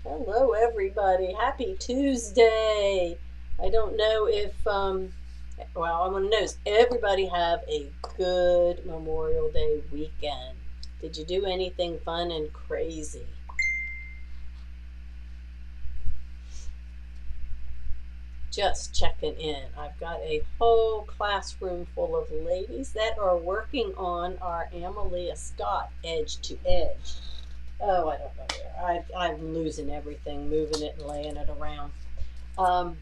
Hello, everybody. Happy Tuesday. I don't know if, well, I want to know, does everybody have a good Memorial Day weekend? Did you do anything fun and crazy? Just checking in. I've got a whole classroom full of ladies that are working on our Amalia Scott Edge to Edge. Oh, I don't know where. I'm losing everything, moving it and laying it around. Um,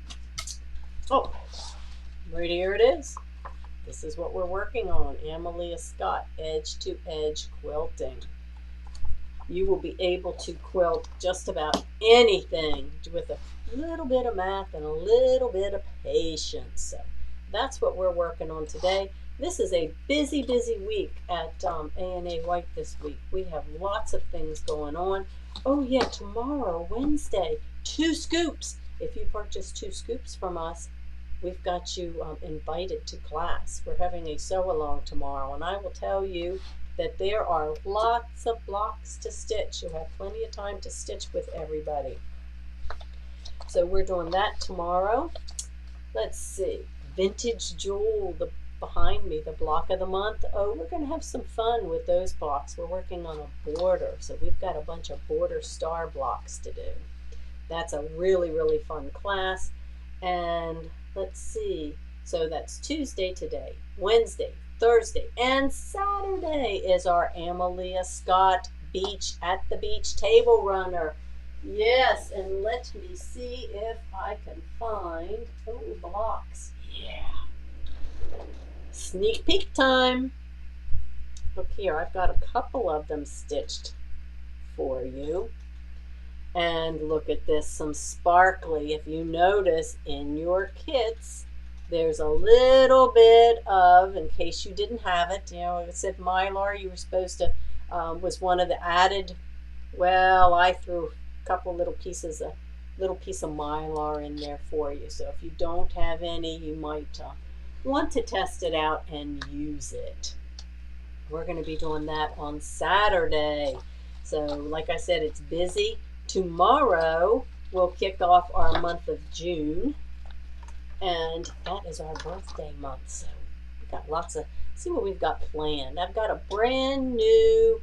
oh, right here it is. This is what we're working on. Amalia Scott Edge to Edge Quilting. You will be able to quilt just about anything with a little bit of math and a little bit of patience. So that's what we're working on today. This is a busy, busy week at A&A White this week. We have lots of things going on. Oh yeah, tomorrow, Wednesday, 2 scoops. If you purchase 2 scoops from us, we've got you invited to class. We're having a sew-along tomorrow, and I will tell you that there are lots of blocks to stitch. You'll have plenty of time to stitch with everybody. So we're doing that tomorrow. Let's see. Vintage Jewel, behind me, the block of the month. Oh, we're going to have some fun with those blocks. We're working on a border, so we've got a bunch of border star blocks to do. That's a really, really fun class. And let's see. So that's Tuesday today, Wednesday, Thursday, and Saturday is our Amalia Scott Beach at the Beach Table Runner. Yes, and let me see if I can find, blocks. Yeah. Sneak peek time. Look here, I've got a couple of them stitched for you. And look at this, some sparkly. If you notice in your kits, there's a little bit of, in case you didn't have it, it said Mylar, you were supposed to, was one of the added, well, I threw a couple little piece of Mylar in there for you. So if you don't have any, you might want to test it out and use it. We're going to be doing that on Saturday. So like I said, it's busy. Tomorrow we'll kick off our month of June, and that is our birthday month. So we've got lots of, see what we've got planned. I've got a brand new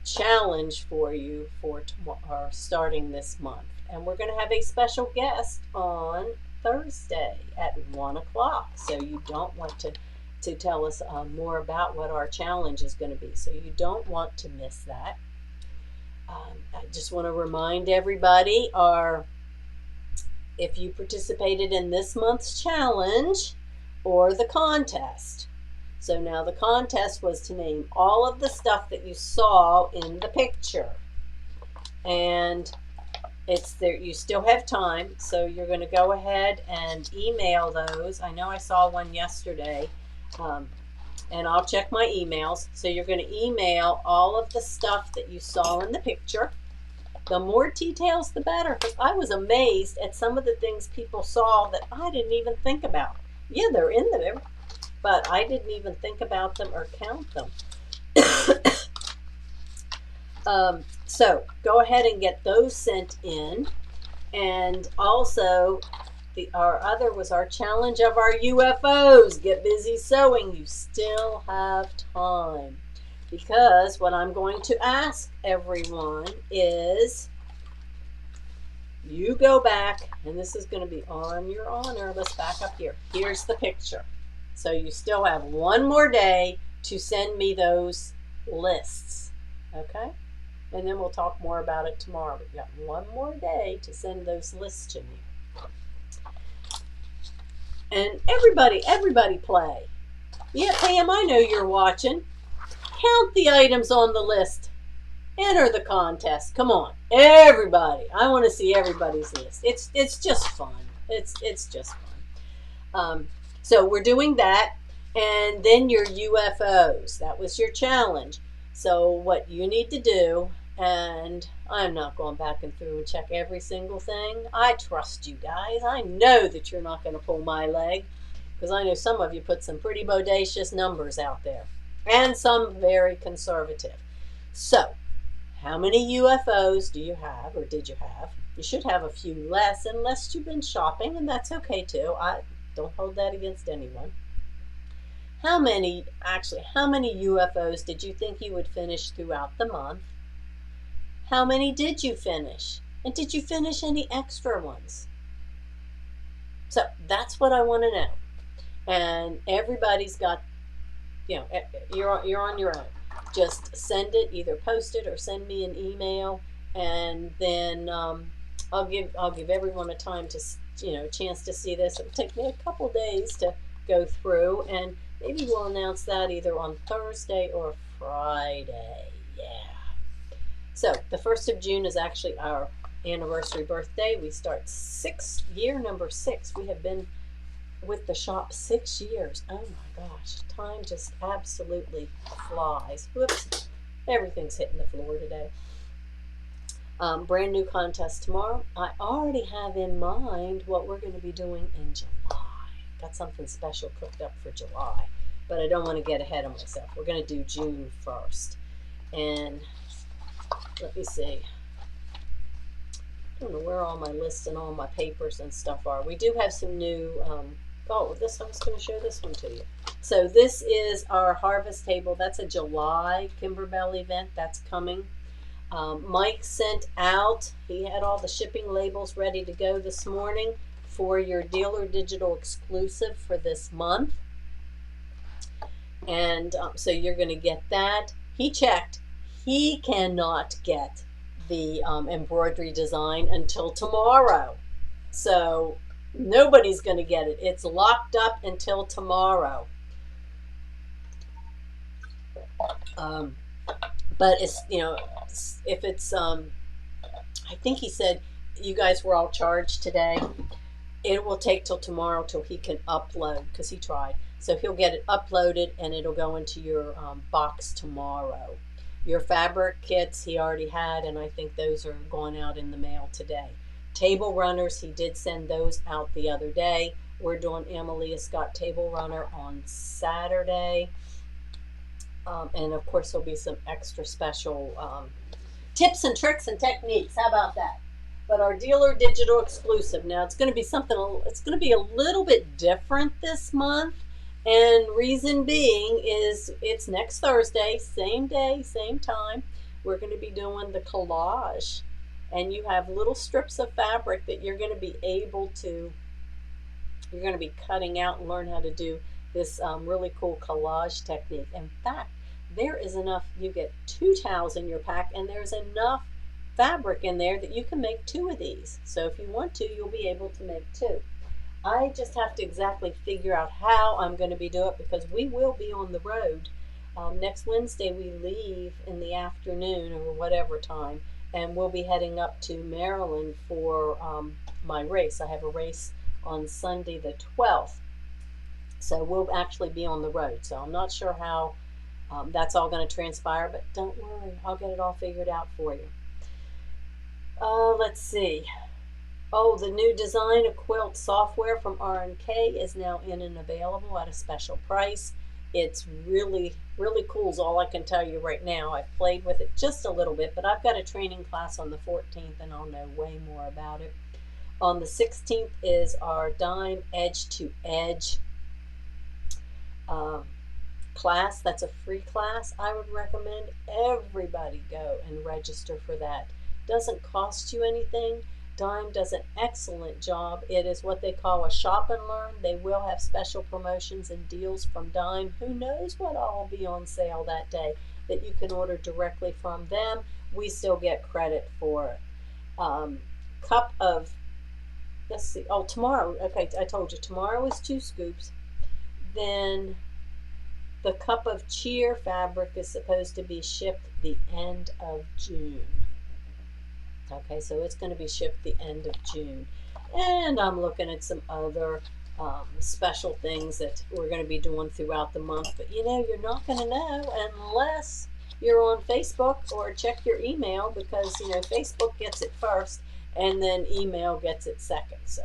challenge for you for tomorrow, starting this month, and we're going to have a special guest on Thursday at 1 o'clock. So you don't want to tell us more about what our challenge is going to be. So you don't want to miss that. I just want to remind everybody, if you participated in this month's challenge or the contest. So now the contest was to name all of the stuff that you saw in the picture. And it's there, you still have time, so you're going to go ahead and email those. I know I saw one yesterday. And I'll check my emails. So you're going to email all of the stuff that you saw in the picture. The more details, the better, because I was amazed at some of the things people saw that I didn't even think about. Yeah, they're in there, but I didn't even think about them or count them. So go ahead and get those sent in. And also, our other was our challenge of our UFOs. Get busy sewing. You still have time. Because what I'm going to ask everyone is, you go back, and this is going to be on your honor. Let's back up here. Here's the picture. So you still have one more day to send me those lists. Okay? And then we'll talk more about it tomorrow. But you got one more day to send those lists to me. And everybody play. Yeah, Pam, I know you're watching. Count the items on the list. Enter the contest. Come on, everybody. I want to see everybody's list. It's just fun. It's just fun. So we're doing that, and then your UFOs. That was your challenge. So what you need to do, and I'm not going back and through and check every single thing. I trust you guys. I know that you're not going to pull my leg, because I know some of you put some pretty bodacious numbers out there, and some very conservative. So How many UFOs do you have, or did you have? You should have a few less, unless you've been shopping, and that's okay too. I don't hold that against anyone. How many UFOs did you think you would finish throughout the month? How many did you finish? And did you finish any extra ones? So that's what I want to know. And everybody's got, you're on your own. Just send it, either post it or send me an email, and then I'll give everyone a time to chance to see this. It'll take me a couple days to go through, and maybe we'll announce that either on Thursday or Friday. Yeah. So the 1st of June is actually our anniversary birthday. We start year number 6. We have been with the shop 6 years. Oh my gosh, time just absolutely flies. Whoops, everything's hitting the floor today. Brand new contest tomorrow. I already have in mind what we're going to be doing in July. Got something special cooked up for July, but I don't want to get ahead of myself. We're going to do June 1st. And let me see. I don't know where all my lists and all my papers and stuff are. We do have some new I was going to show this one to you. So this is our harvest table. That's a July Kimberbell event that's coming. Mike sent out, he had all the shipping labels ready to go this morning for your Dealer Digital exclusive for this month. And so you're going to get that. He checked. He cannot get the embroidery design until tomorrow. So nobody's going to get it. It's locked up until tomorrow. But it's, if it's, I think he said you guys were all charged today. It will take till tomorrow till he can upload, because he tried. So he'll get it uploaded and it'll go into your box tomorrow. Your fabric kits he already had, and I think those are going out in the mail today. Table runners, he did send those out the other day. We're doing Amalia Scott Table Runner on Saturday. And of course there'll be some extra special tips and tricks and techniques. How about that? But our Dealer Digital exclusive, now it's going to be it's going to be a little bit different this month. And reason being is it's next Thursday, same day, same time. We're going to be doing the collage. And you have little strips of fabric that you're going to be cutting out and learn how to do this really cool collage technique. In fact, there is enough, you get 2 towels in your pack, and there's enough fabric in there that you can make 2 of these. So if you want to, you'll be able to make 2. I just have to exactly figure out how I'm going to be doing it, because we will be on the road. Next Wednesday we leave in the afternoon or whatever time, and we'll be heading up to Maryland for my race. I have a race on Sunday the 12th. So we'll actually be on the road. So I'm not sure how that's all going to transpire, but don't worry, I'll get it all figured out for you. Let's see. Oh, the new Design a Quilt software from R&K is now in and available at a special price. It's really, really cool is all I can tell you right now. I've played with it just a little bit, but I've got a training class on the 14th, and I'll know way more about it. On the 16th is our Dime Edge to Edge class. That's a free class. I would recommend everybody go and register for that. Doesn't cost you anything. Dime does an excellent job. It is what they call a shop and learn. They will have special promotions and deals from Dime. Who knows what all will be on sale that day that you can order directly from them. We still get credit for it. Cup of, let's see, oh, tomorrow, okay, I told you, tomorrow is 2 scoops. Then the Cup of Cheer fabric is supposed to be shipped the end of June. Okay, so it's going to be shipped the end of June. And I'm looking at some other special things that we're going to be doing throughout the month. But you're not going to know unless you're on Facebook or check your email, because Facebook gets it first and then email gets it second. So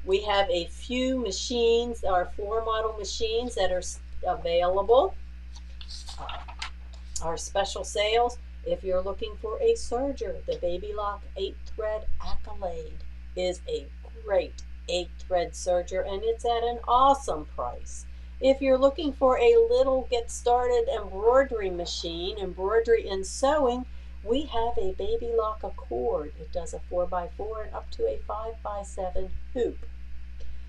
we have a few machines, our floor model machines, that are available. Our special sales. If you're looking for a serger, the Baby Lock 8-thread Accolade is a great 8-thread serger, and it's at an awesome price. If you're looking for a little get started embroidery machine, embroidery and sewing, we have a Baby Lock Accord. It does a 4x4 and up to a 5x7 hoop.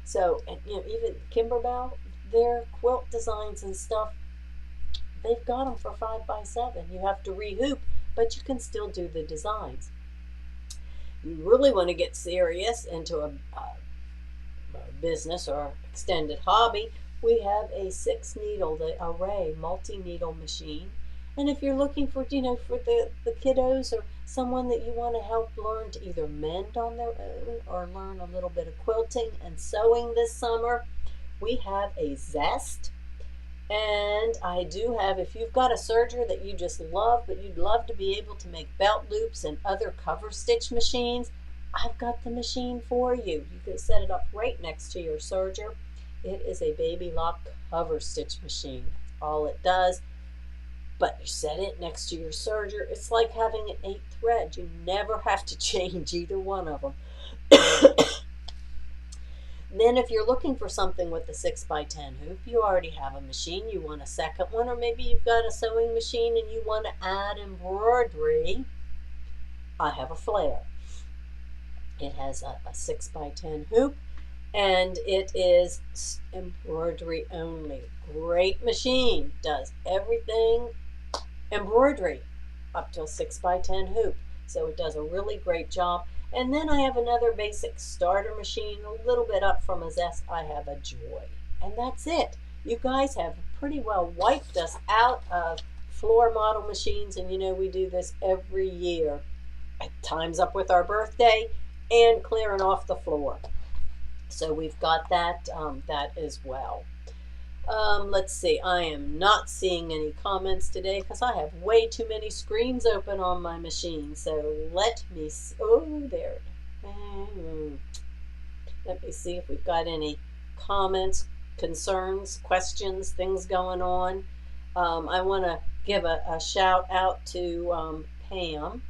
So, and even Kimberbell, their quilt designs and stuff, they've got them for 5x7. You have to rehoop, but you can still do the designs. You really want to get serious into a business or extended hobby, we have a 6-needle, the Array multi-needle machine. And if you're looking for, for the kiddos or someone that you want to help learn to either mend on their own or learn a little bit of quilting and sewing this summer, we have a Zest. And I do have, if you've got a serger that you just love, but you'd love to be able to make belt loops and other cover stitch machines, I've got the machine for you. You can set it up right next to your serger. It is a Baby Lock cover stitch machine. That's all it does. But you set it next to your serger. It's like having an 8-thread. You never have to change either one of them. Then if you're looking for something with the 6x10 hoop, you already have a machine. You want a second one, or maybe you've got a sewing machine and you want to add embroidery. I have a Flare. It has a 6x10 hoop, and it is embroidery only. Great machine. Does everything embroidery up till 6x10 hoop. So it does a really great job. And then I have another basic starter machine, a little bit up from a Zest. I have a Joy. And that's it. You guys have pretty well wiped us out of floor model machines, and we do this every year. Time's up with our birthday and clearing off the floor. So we've got that as well. Let's see. I am not seeing any comments today because I have way too many screens open on my machine. So let me see. Oh, there. Let me see if we've got any comments, concerns, questions, things going on. I want to give a shout out to Pam,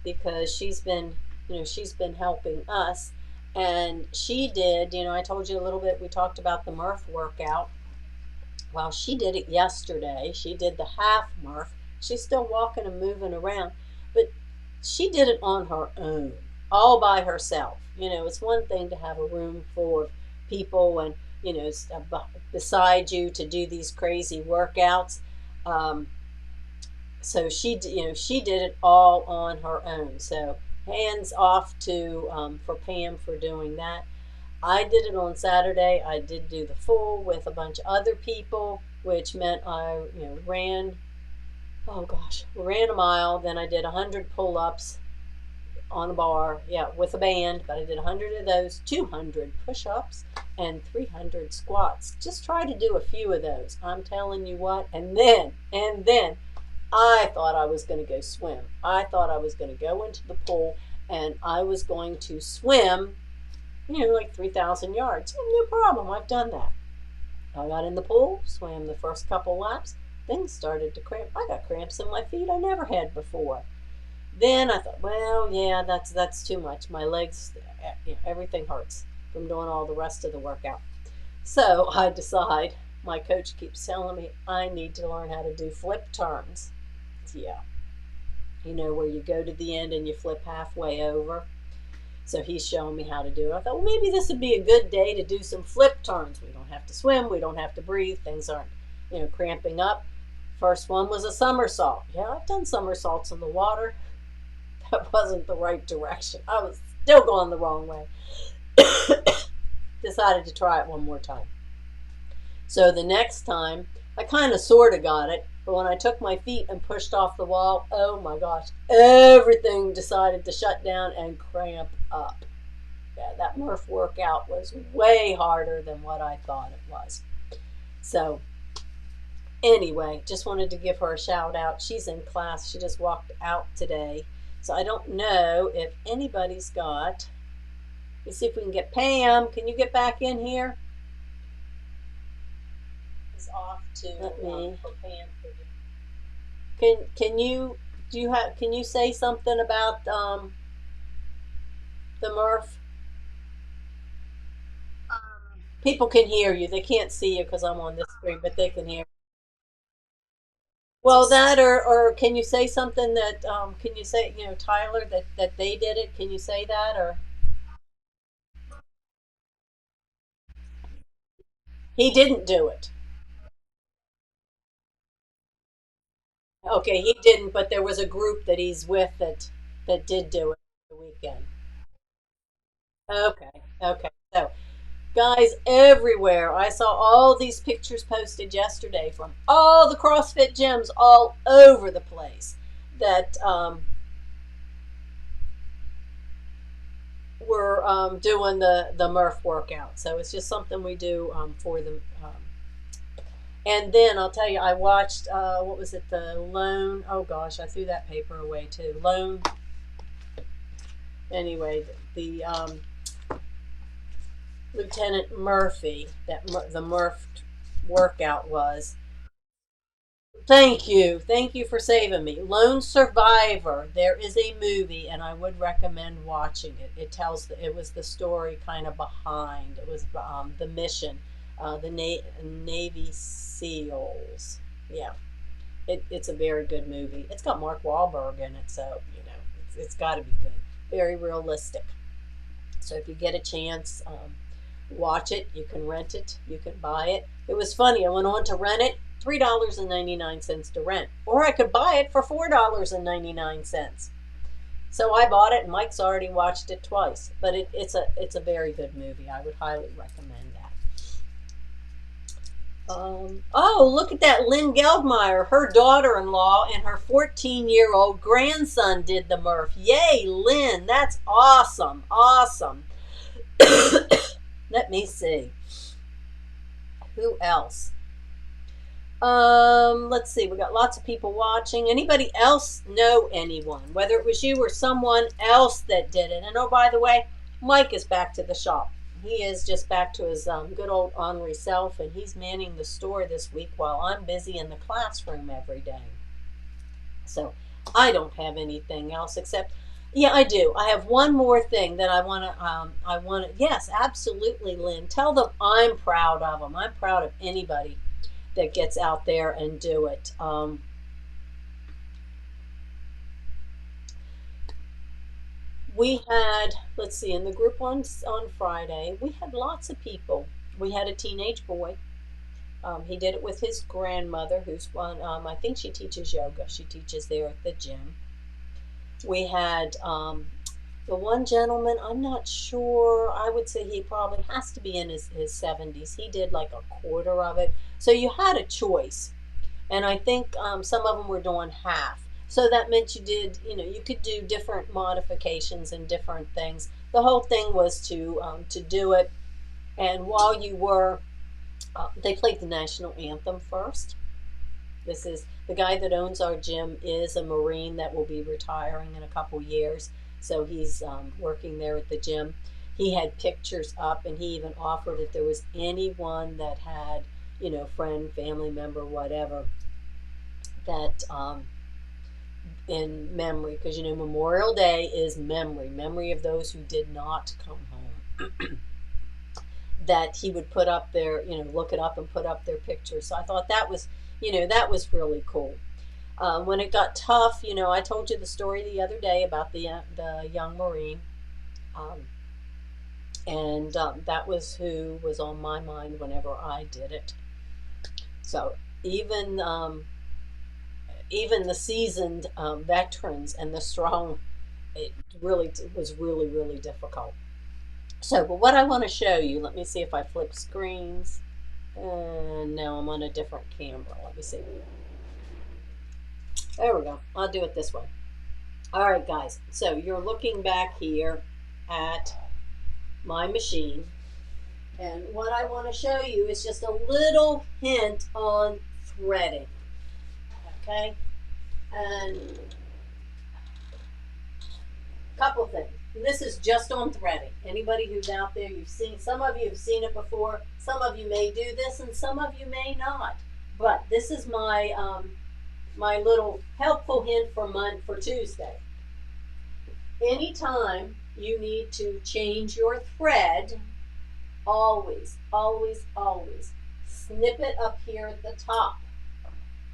because she's been helping us. And she did, I told you a little bit, we talked about the Murph workout. Well, she did it yesterday. She did the half Murph. She's still walking and moving around, but she did it on her own, all by herself. It's one thing to have a room full of people and, beside you to do these crazy workouts. So she did it all on her own. So hands off to for Pam for doing that. I did it on Saturday. I did do the full with a bunch of other people, which meant I ran a mile. Then I did 100 pull-ups on a bar, with a band, but I did 100 of those, 200 push-ups, and 300 squats. Just try to do a few of those. I'm telling you what. And then I thought I was going to go swim. I thought I was going to go into the pool and I was going to swim, like 3,000 yards. No problem. I've done that. I got in the pool, swam the first couple laps. Things started to cramp. I got cramps in my feet I never had before. Then I thought, well, yeah, that's too much. My legs, everything hurts from doing all the rest of the workout. So I decide, my coach keeps telling me I need to learn how to do flip turns. Yeah. Where you go to the end and you flip halfway over. So he's showing me how to do it. I thought, well, maybe this would be a good day to do some flip turns. We don't have to swim. We don't have to breathe. Things aren't, cramping up. First one was a somersault. Yeah, I've done somersaults in the water. That wasn't the right direction. I was still going the wrong way. Decided to try it one more time. So the next time, I kind of sort of got it. But when I took my feet and pushed off the wall, oh my gosh, everything decided to shut down and cramp up. Yeah, that Murph workout was way harder than what I thought it was. So anyway, just wanted to give her a shout out. She's in class. She just walked out today. So I don't know if anybody's got, let's see if we can get Pam. Can you get back in here? Off to for Pam. Can you Do you have? Can you say something about the Murph? People can hear you. They can't see you because I'm on this screen, but they can hear. Well, that or can you say something that can you say Tyler that they did it? Can you say that or he didn't do it? Okay, he didn't, but there was a group that he's with that did do it the weekend. Okay, okay. So guys everywhere, I saw all these pictures posted yesterday from all the CrossFit gyms all over the place that were doing the Murph workout. So it's just something we do for them. And then I'll tell you, I watched what was it? The Lone. Oh gosh, I threw that paper away too. Lone. Anyway, the Lieutenant Murphy that the Murph workout was. Thank you for saving me. Lone Survivor. There is a movie, and I would recommend watching it. It was the story kind of behind. It was the mission, the Navy SEALs. Yeah, it's a very good movie. It's got Mark Wahlberg in it, so it's got to be good. Very realistic. So if you get a chance, watch it. You can rent it. You can buy it. It was funny. I went on to rent it. $3.99 to rent, or I could buy it for $4.99. So I bought it, and Mike's already watched it twice. But it's a very good movie. I would highly recommend that. Oh, look at that, Lynn Geldmeyer. Her daughter-in-law and her 14-year-old grandson did the Murph. Yay, Lynn! That's awesome, awesome. Let me see. Who else? Let's see. We got lots of people watching. Anybody else know anyone? Whether it was you or someone else that did it. And oh, by the way, Mike is back to the shop. He is just back to his good old ornery self, and he's manning the store this week while I'm busy in the classroom every day. So I don't have anything else except, yeah, I do. I have one more thing that I want to, yes, absolutely, Lynn. Tell them I'm proud of them. I'm proud of anybody that gets out there and do it. We had, let's see, in the group on Friday, we had lots of people. We had a teenage boy. He did it with his grandmother, who's one, I think she teaches yoga. She teaches there at the gym. We had the one gentleman, I'm not sure, I would say he probably has to be in his 70s. He did like a quarter of it. So you had a choice. And I think some of them were doing half. So that meant you could do different modifications and different things. The whole thing was to do it. And while you were, they played the national anthem first. This is the guy that owns our gym is a Marine that will be retiring in a couple years. So he's working there at the gym. He had pictures up, and he even offered if there was anyone that had, friend, family member, whatever, that in memory, because Memorial Day is memory of those who did not come home. That he would put up their, look it up and put up their pictures. So I thought that was really cool. When it got tough, I told you the story the other day about the young Marine, um, and that was who was on my mind whenever I did it. So even the seasoned veterans and the strong, it really was really, really difficult. So, but what I want to show you, let me see if I flip screens. And now I'm on a different camera. Let me see. There we go. I'll do it this way. All right, guys. So you're looking back here at my machine. And what I want to show you is just a little hint on threading. Okay? And a couple things. This is just on threading. Anybody who's out there, some of you have seen it before. Some of you may do this, and some of you may not. But this is my my little helpful hint for Tuesday. Anytime you need to change your thread, always, always, always snip it up here at the top.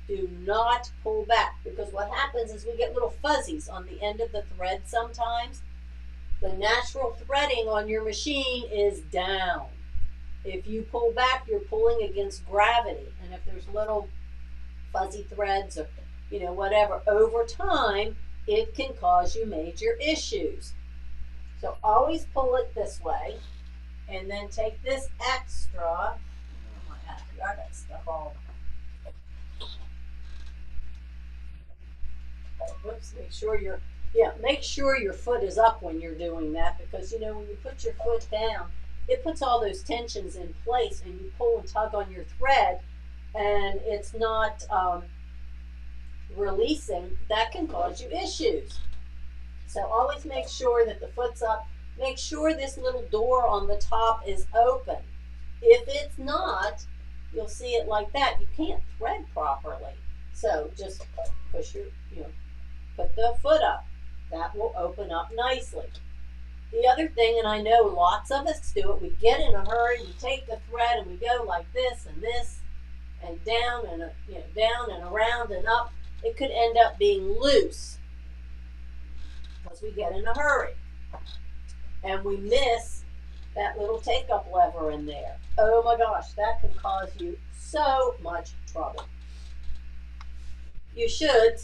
Do not pull back, because what happens is we get little fuzzies on the end of the thread sometimes. The natural threading on your machine is down. If you pull back, you're pulling against gravity. And if there's little fuzzy threads or, whatever, over time, it can cause you major issues. So always pull it this way, and then take this extra. I got stuff all. Whoops, make sure your foot is up when you're doing that, because when you put your foot down, it puts all those tensions in place, and you pull and tug on your thread and it's not releasing. That can cause you issues. So always make sure that the foot's up. Make sure this little door on the top is open. If it's not, you'll see it like that. You can't thread properly. So just push put the foot up. That will open up nicely. The other thing, and I know lots of us do it, we get in a hurry, we take the thread and we go like this and down and down and around and up. It could end up being loose because we get in a hurry and we miss that little take-up lever in there. Oh my gosh, that can cause you so much trouble. You should,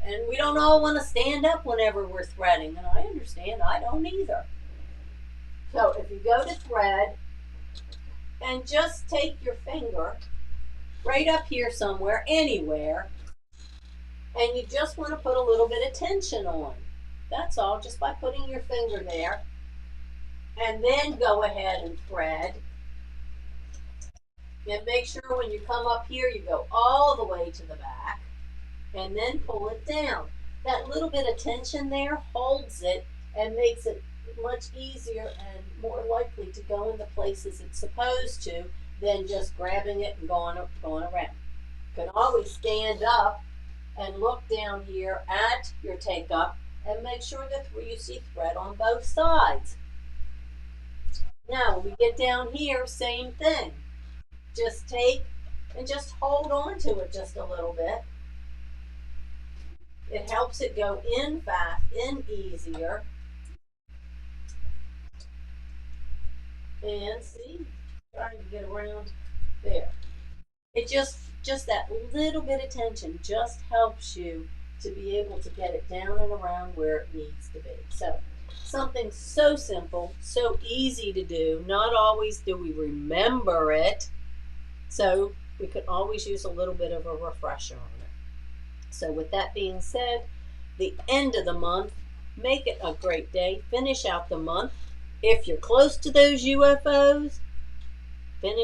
and we don't all want to stand up whenever we're threading, and I understand, I don't either. So if you go to thread, and just take your finger right up here somewhere, anywhere, and you just want to put a little bit of tension on. That's all, just by putting your finger there, and then go ahead and thread. And make sure when you come up here, you go all the way to the back, and then pull it down. That little bit of tension there holds it and makes it much easier and more likely to go in the places it's supposed to than just grabbing it and going around. You can always stand up and look down here at your take-up and make sure that you see thread on both sides. Now, when we get down here, same thing. Just take and just hold on to it just a little bit. It helps it go in fast, in easier. And see, trying to get around there. It just that little bit of tension just helps you to be able to get it down and around where it needs to be. So something so simple, so easy to do. Not always do we remember it. So we could always use a little bit of a refresher on it. So with that being said, the end of the month, make it a great day. Finish out the month. If you're close to those UFOs,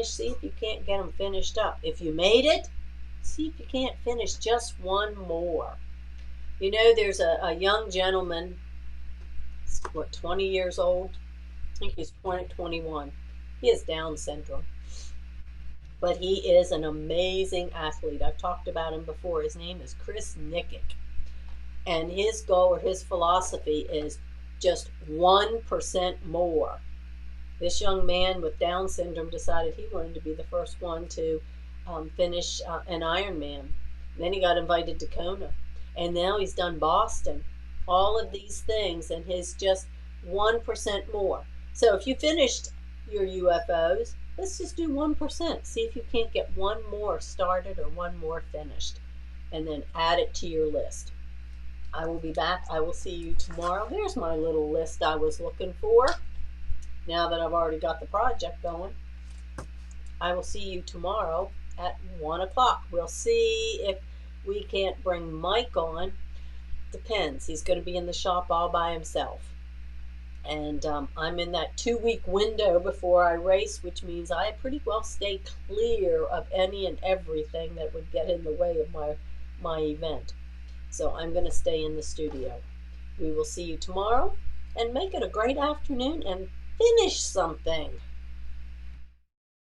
see if you can't get them finished up. If you made it, see if you can't finish just one more. There's a young gentleman, 20 years old? I think he's 21. He has Down syndrome. But he is an amazing athlete. I've talked about him before. His name is Chris Nikic. And his goal or his philosophy is just 1% more. This young man with Down syndrome decided he wanted to be the first one to finish an Ironman. Then he got invited to Kona. And now he's done Boston. All of these things, and his just 1% more. So if you finished your UFOs, let's just do 1%. See if you can't get one more started or one more finished. And then add it to your list. I will be back. I will see you tomorrow. There's my little list I was looking for. Now that I've already got the project going. I will see you tomorrow at 1 o'clock. We'll see if we can't bring Mike on. Depends. He's going to be in the shop all by himself. And I'm in that 2-week window before I race, which means I pretty well stay clear of any and everything that would get in the way of my event. So I'm going to stay in the studio. We will see you tomorrow, and make it a great afternoon and finish something.